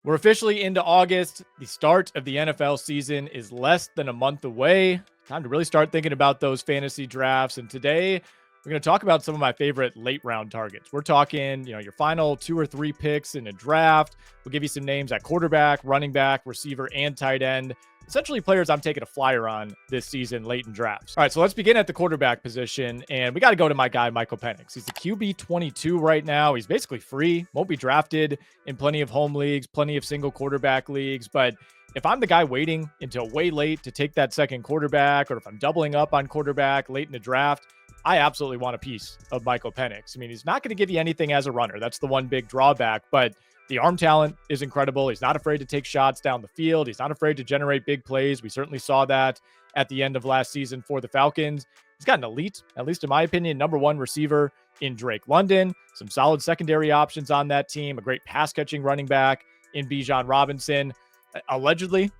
We're officially into August. The start of the NFL season is less than a month away. Time to really start thinking about those fantasy drafts. And today, we're going to talk about some of my favorite late round targets. We're talking, your final 2 or 3 picks in a draft. We'll give you some names at quarterback, running back, receiver, and tight end. Essentially players I'm taking a flyer on this season late in drafts. All right, so let's begin at the quarterback position. And we got to go to my guy, Michael Penix. He's the QB 22 right now. He's basically free, won't be drafted in plenty of home leagues, plenty of single quarterback leagues. But if I'm the guy waiting until way late to take that second quarterback, or if I'm doubling up on quarterback late in the draft, I absolutely want a piece of Michael Penix. I mean, he's not going to give you anything as a runner. That's the one big drawback, but the arm talent is incredible. He's not afraid to take shots down the field. He's not afraid to generate big plays. We certainly saw that at the end of last season for the Falcons. He's got an elite, at least in my opinion, number 1 receiver in Drake London, some solid secondary options on that team, a great pass catching running back in Bijan Robinson. Allegedly,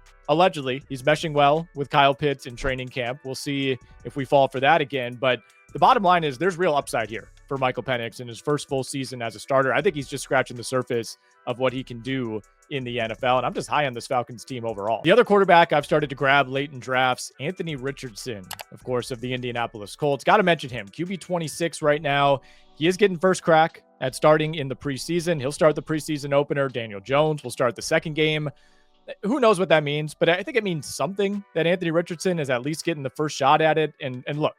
he's meshing well with Kyle Pitts in training camp. We'll see if we fall for that again. But the bottom line is there's real upside here for Michael Penix in his first full season as a starter. I think he's just scratching the surface of what he can do in the NFL, and I'm just high on this Falcons team overall. The other quarterback I've started to grab late in drafts, Anthony Richardson, of course, of the Indianapolis Colts. Got to mention him, QB 26 right now. He is getting first crack at starting in the preseason. He'll start the preseason opener. Daniel Jones will start the second game. Who knows what that means, but I think it means something that Anthony Richardson is at least getting the first shot at it. And look,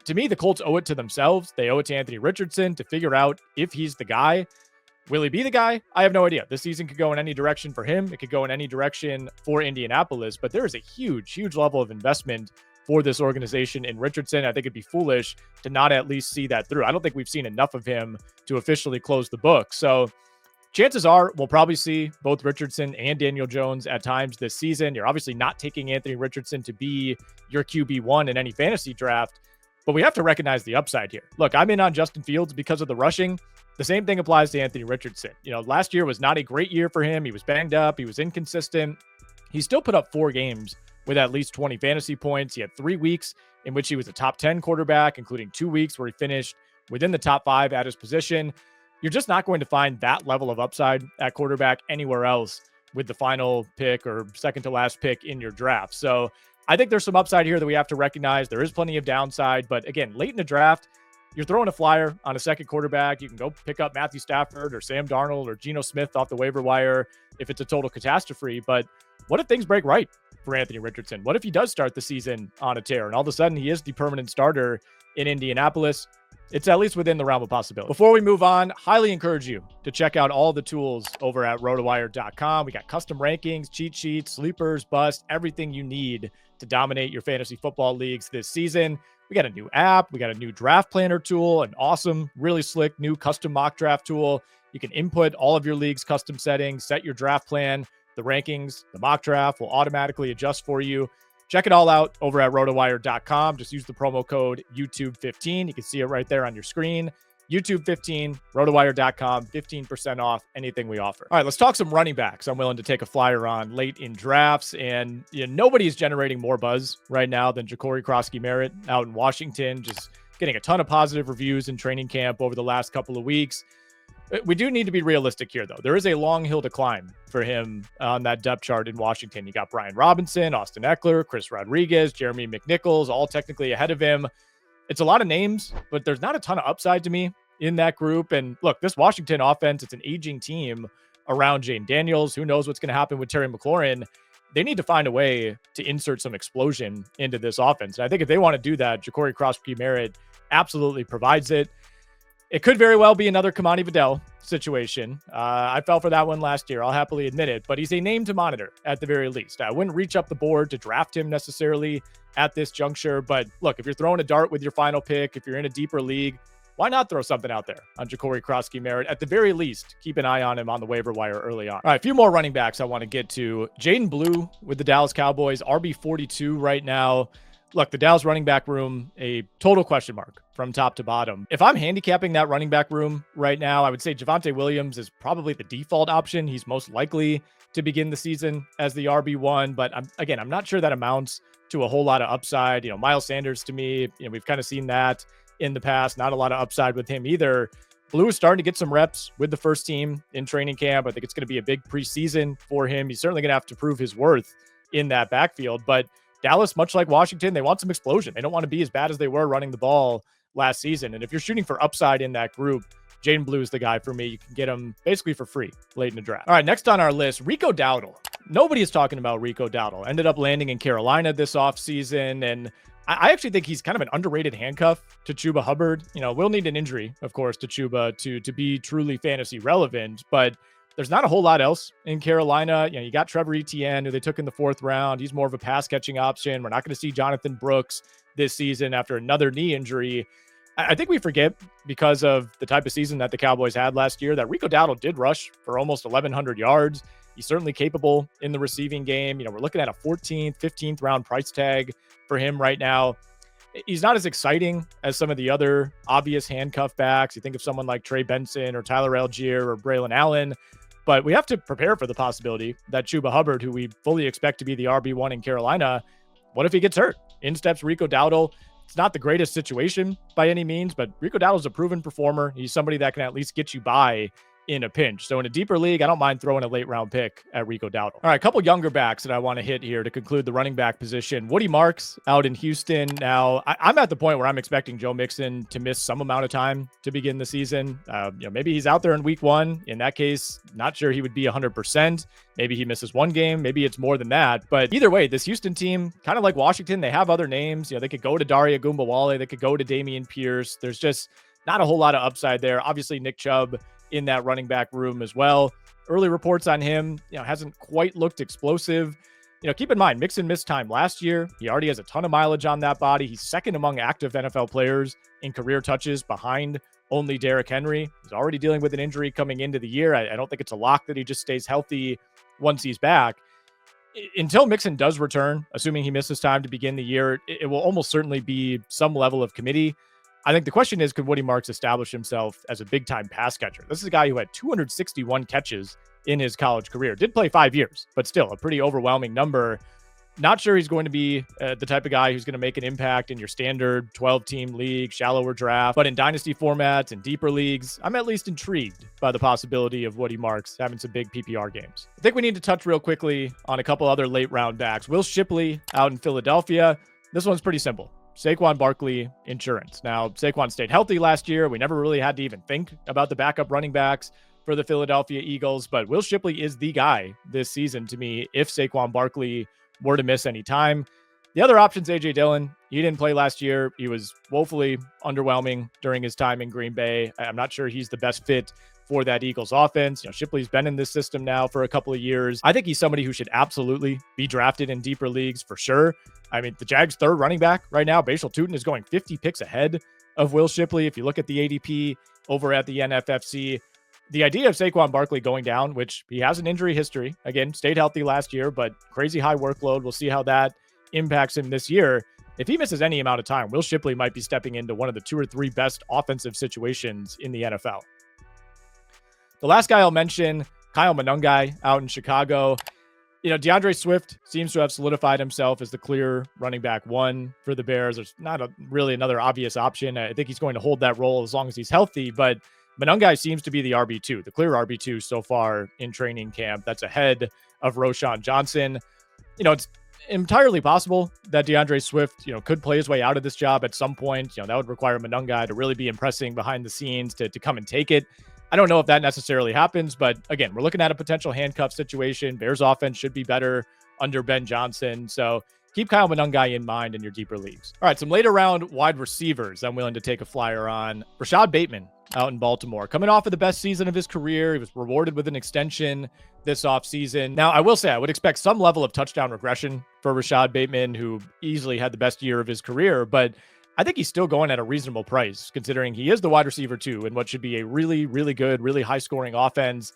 to me, the Colts owe it to themselves. They owe it to Anthony Richardson to figure out if he's the guy. Will he be the guy? I have no idea. This season could go in any direction for him. It could go in any direction for Indianapolis, but there is a huge level of investment for this organization in Richardson. I think it'd be foolish to not at least see that through. I don't think we've seen enough of him to officially close the book. So chances are we'll probably see both Richardson and Daniel Jones at times this season. You're obviously not taking Anthony Richardson to be your QB1 in any fantasy draft, but we have to recognize the upside here. Look, I'm in on Justin Fields because of the rushing. The same thing applies to Anthony Richardson. Last year was not a great year for him. He was banged up. He was inconsistent. He still put up 4 games with at least 20 fantasy points. He had 3 weeks in which he was a top 10 quarterback, including 2 weeks where he finished within the top 5 at his position. You're just not going to find that level of upside at quarterback anywhere else with the final pick or second to last pick in your draft. So I think there's some upside here that we have to recognize. There is plenty of downside, but again, late in the draft, you're throwing a flyer on a second quarterback. You can go pick up Matthew Stafford or Sam Darnold or Geno Smith off the waiver wire if it's a total catastrophe. But what if things break right for Anthony Richardson? What if he does start the season on a tear and all of a sudden he is the permanent starter in Indianapolis? It's at least within the realm of possibility. Before we move on, highly encourage you to check out all the tools over at RotoWire.com. We got custom rankings, cheat sheets, sleepers, bust, everything you need to dominate your fantasy football leagues this season. We got a new app. We got a new draft planner tool, an awesome, really slick new custom mock draft tool. You can input all of your league's custom settings, set your draft plan, the rankings, the mock draft will automatically adjust for you. Check it all out over at rotowire.com. Just use the promo code YouTube15. You can see it right there on your screen. YouTube15, rotowire.com, 15% off anything we offer. All right, let's talk some running backs I'm willing to take a flyer on late in drafts. And nobody's generating more buzz right now than Ja'Cory Krosky-Merritt out in Washington, just getting a ton of positive reviews in training camp over the last couple of weeks. We do need to be realistic here, though. There is a long hill to climb for him on that depth chart in Washington. You got Brian Robinson, Austin Eckler, Chris Rodriguez, Jeremy McNichols, all technically ahead of him. It's a lot of names, but there's not a ton of upside to me in that group. And look, this Washington offense, it's an aging team around Jane Daniels. Who knows what's going to happen with Terry McLaurin? They need to find a way to insert some explosion into this offense. And I think if they want to do that, Ja'Cory Krosky-Merritt absolutely provides it. It could very well be another Kamani Vidal situation. I fell for that one last year. I'll happily admit it, but he's a name to monitor at the very least. I wouldn't reach up the board to draft him necessarily at this juncture, but look, if you're throwing a dart with your final pick, if you're in a deeper league, why not throw something out there on Ja'Cory Krosky-Merritt? At the very least, keep an eye on him on the waiver wire early on. All right, a few more running backs I want to get to. Jaden Blue with the Dallas Cowboys, RB42 right now. Look, the Dallas running back room, a total question mark from top to bottom. If I'm handicapping that running back room right now, I would say Javonte Williams is probably the default option. He's most likely to begin the season as the RB1, but I'm not sure that amounts to a whole lot of upside. Miles Sanders to me, we've kind of seen that in the past. Not a lot of upside with him either. Blue is starting to get some reps with the first team in training camp. I think it's going to be a big preseason for him. He's certainly going to have to prove his worth in that backfield. But Dallas, much like Washington, they want some explosion. They don't want to be as bad as they were running the ball last season. And if you're shooting for upside in that group, Jaden Blue is the guy for me. You can get him basically for free late in the draft. All right, next on our list, Rico Dowdle. Nobody is talking about Rico Dowdle. Ended up landing in Carolina this offseason, and I actually think he's kind of an underrated handcuff to Chuba Hubbard. We'll need an injury, of course, to Chuba to be truly fantasy relevant, but there's not a whole lot else in Carolina. You got Trevor Etienne, who they took in the 4th round. He's more of a pass catching option. We're not going to see Jonathan Brooks this season after another knee injury. I think we forget, because of the type of season that the Cowboys had last year, that Rico Dowdle did rush for almost 1,100 yards. He's certainly capable in the receiving game. We're looking at a 14th, 15th round price tag for him right now. He's not as exciting as some of the other obvious handcuff backs. You think of someone like Trey Benson or Tyler Algier or Braylon Allen, but we have to prepare for the possibility that Chuba Hubbard, who we fully expect to be the RB1 in Carolina, what if he gets hurt? In steps Rico Dowdle. It's not the greatest situation by any means, but Rico Dowdle's a proven performer. He's somebody that can at least get you by in a pinch. So in a deeper league, I don't mind throwing a late round pick at Rico Dowdle. All right, a couple younger backs that I want to hit here to conclude the running back position. Woody Marks out in Houston. Now, I'm at the point where I'm expecting Joe Mixon to miss some amount of time to begin the season. Maybe he's out there in week 1. In that case, not sure he would be 100%. Maybe he misses one game. Maybe it's more than that. But either way, this Houston team, kind of like Washington, they have other names. They could go to Daria Gumbawale. They could go to Dameon Pierce. There's just not a whole lot of upside there. Obviously, Nick Chubb in that running back room as well. Early reports on him, hasn't quite looked explosive. Keep in mind, Mixon missed time last year. He already has a ton of mileage on that body. He's second among active NFL players in career touches, behind only Derrick Henry. He's already dealing with an injury coming into the year. I don't think it's a lock that he just stays healthy once he's back. Until Mixon does return, assuming he misses time to begin the year, it will almost certainly be some level of committee. I think the question is, could Woody Marks establish himself as a big-time pass catcher? This is a guy who had 261 catches in his college career. Did play 5 years, but still a pretty overwhelming number. Not sure he's going to be the type of guy who's going to make an impact in your standard 12-team league, shallower draft. But in dynasty formats and deeper leagues, I'm at least intrigued by the possibility of Woody Marks having some big PPR games. I think we need to touch real quickly on a couple other late-round backs. Will Shipley out in Philadelphia. This one's pretty simple. Saquon Barkley insurance. Now, Saquon stayed healthy last year. We never really had to even think about the backup running backs for the Philadelphia Eagles, but Will Shipley is the guy this season to me if Saquon Barkley were to miss any time. The other option's A.J. Dillon. He didn't play last year. He was woefully underwhelming during his time in Green Bay. I'm not sure he's the best fit for that Eagles offense. Shipley's been in this system now for a couple of years. I think he's somebody who should absolutely be drafted in deeper leagues for sure. I mean, the Jags' third running back right now, Bashal Tutin, is going 50 picks ahead of Will Shipley. If you look at the ADP over at the NFFC, the idea of Saquon Barkley going down, which he has an injury history, again, stayed healthy last year, but crazy high workload. We'll see how that impacts him this year. If he misses any amount of time, Will Shipley might be stepping into one of the 2 or 3 best offensive situations in the NFL. The last guy I'll mention, Kyle Monangai out in Chicago. DeAndre Swift seems to have solidified himself as the clear running back 1 for the Bears. There's not really another obvious option. I think he's going to hold that role as long as he's healthy, but Monangai seems to be the RB2, the clear RB2 so far in training camp. That's ahead of Roschon Johnson. It's entirely possible that DeAndre Swift, could play his way out of this job at some point. That would require Monangai to really be impressing behind the scenes to come and take it. I don't know if that necessarily happens, but again, we're looking at a potential handcuff situation. Bears offense should be better under Ben Johnson. So keep Kyle Monangai in mind in your deeper leagues. All right, some later round wide receivers I'm willing to take a flyer on. Rashad Bateman out in Baltimore, coming off of the best season of his career. He was rewarded with an extension this offseason. Now, I will say I would expect some level of touchdown regression for Rashad Bateman, who easily had the best year of his career, but I think he's still going at a reasonable price, considering he is the wide receiver 2 in what should be a really, really good, really high-scoring offense.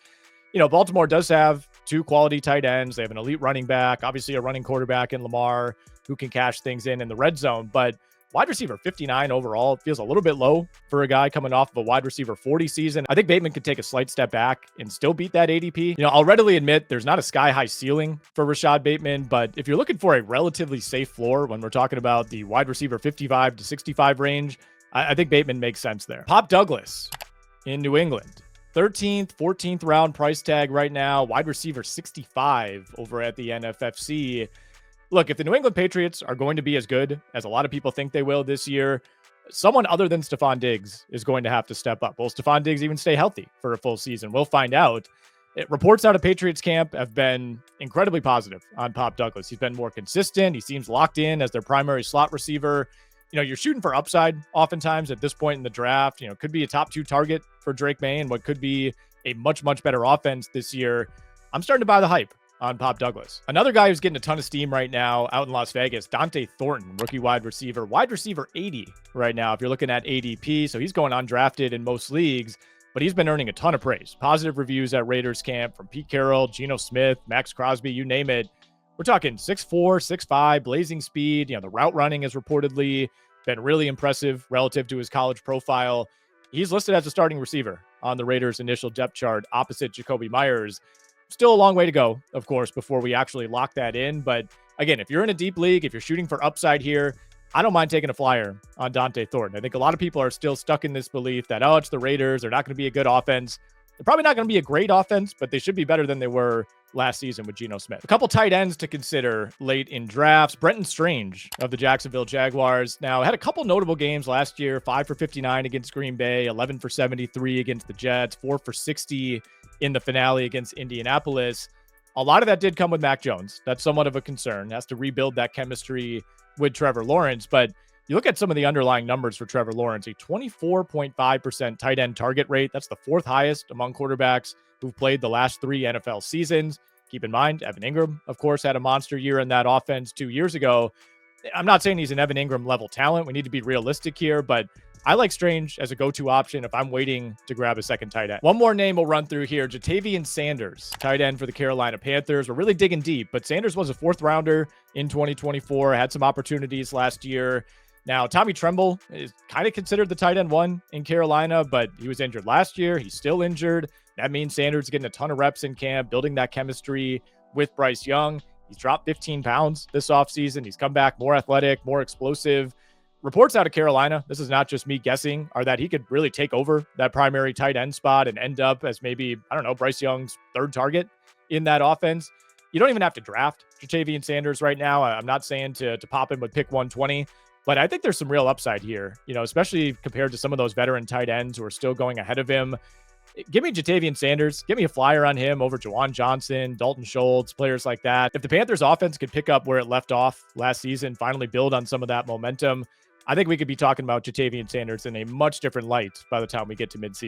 Baltimore does have 2 quality tight ends. They have an elite running back, obviously a running quarterback in Lamar who can cash things in the red zone. But wide receiver 59 overall feels a little bit low for a guy coming off of a wide receiver 40 season. I think Bateman could take a slight step back and still beat that ADP. I'll readily admit there's not a sky-high ceiling for Rashad Bateman, but if you're looking for a relatively safe floor when we're talking about the wide receiver 55 to 65 range, I think Bateman makes sense there. Pop Douglas in New England. 13th, 14th round price tag right now. Wide receiver 65 over at the NFFC. Look, if the New England Patriots are going to be as good as a lot of people think they will this year, someone other than Stephon Diggs is going to have to step up. Will Stephon Diggs even stay healthy for a full season? We'll find out. Reports out of Patriots camp have been incredibly positive on Pop Douglas. He's been more consistent. He seems locked in as their primary slot receiver. You're shooting for upside oftentimes at this point in the draft. Could be a top 2 target for Drake May and what could be a much, much better offense this year. I'm starting to buy the hype on Pop Douglas. Another guy who's getting a ton of steam right now out in Las Vegas, Dante Thornton, rookie wide receiver 80 right now if you're looking at ADP. So he's going undrafted in most leagues, but he's been earning a ton of praise. Positive reviews at Raiders camp from Pete Carroll, Geno Smith, Max Crosby, you name it. We're talking 6'4", 6'5", blazing speed. The route running has reportedly been really impressive relative to his college profile. He's listed as a starting receiver on the Raiders' initial depth chart opposite Jacoby Myers. Still a long way to go, of course, before we actually lock that in. But again, if you're in a deep league, if you're shooting for upside here, I don't mind taking a flyer on Dante Thornton. I think a lot of people are still stuck in this belief that, it's the Raiders. They're not going to be a good offense. They're probably not going to be a great offense, but they should be better than they were last season with Geno Smith. A couple tight ends to consider late in drafts. Brenton Strange of the Jacksonville Jaguars. Now, had a couple notable games last year, 5 for 59 against Green Bay, 11 for 73 against the Jets, 4 for 60 in the finale against Indianapolis. A lot of that did come with Mac Jones. That's somewhat of a concern. Has to rebuild that chemistry with Trevor Lawrence, but you look at some of the underlying numbers for Trevor Lawrence, a 24.5% tight end target rate. That's the 4th highest among quarterbacks who've played the last 3 NFL seasons. Keep in mind, Evan Ingram, of course, had a monster year in that offense 2 years ago. I'm not saying he's an Evan Ingram level talent. We need to be realistic here, but I like Strange as a go-to option if I'm waiting to grab a second tight end. One more name we'll run through here, Jatavian Sanders, tight end for the Carolina Panthers. We're really digging deep, but Sanders was a 4th rounder in 2024, had some opportunities last year. Now, Tommy Tremble is kind of considered the tight end 1 in Carolina, but he was injured last year. He's still injured. That means Sanders is getting a ton of reps in camp, building that chemistry with Bryce Young. He's dropped 15 pounds this offseason. He's come back more athletic, more explosive. Reports out of Carolina, this is not just me guessing, are that he could really take over that primary tight end spot and end up as maybe, Bryce Young's 3rd target in that offense. You don't even have to draft Jatavian Sanders right now. I'm not saying to pop him with pick 120. But I think there's some real upside here, especially compared to some of those veteran tight ends who are still going ahead of him. Give me Jatavian Sanders. Give me a flyer on him over Juwan Johnson, Dalton Schultz, players like that. If the Panthers offense could pick up where it left off last season, finally build on some of that momentum, I think we could be talking about Jatavian Sanders in a much different light by the time we get to midseason.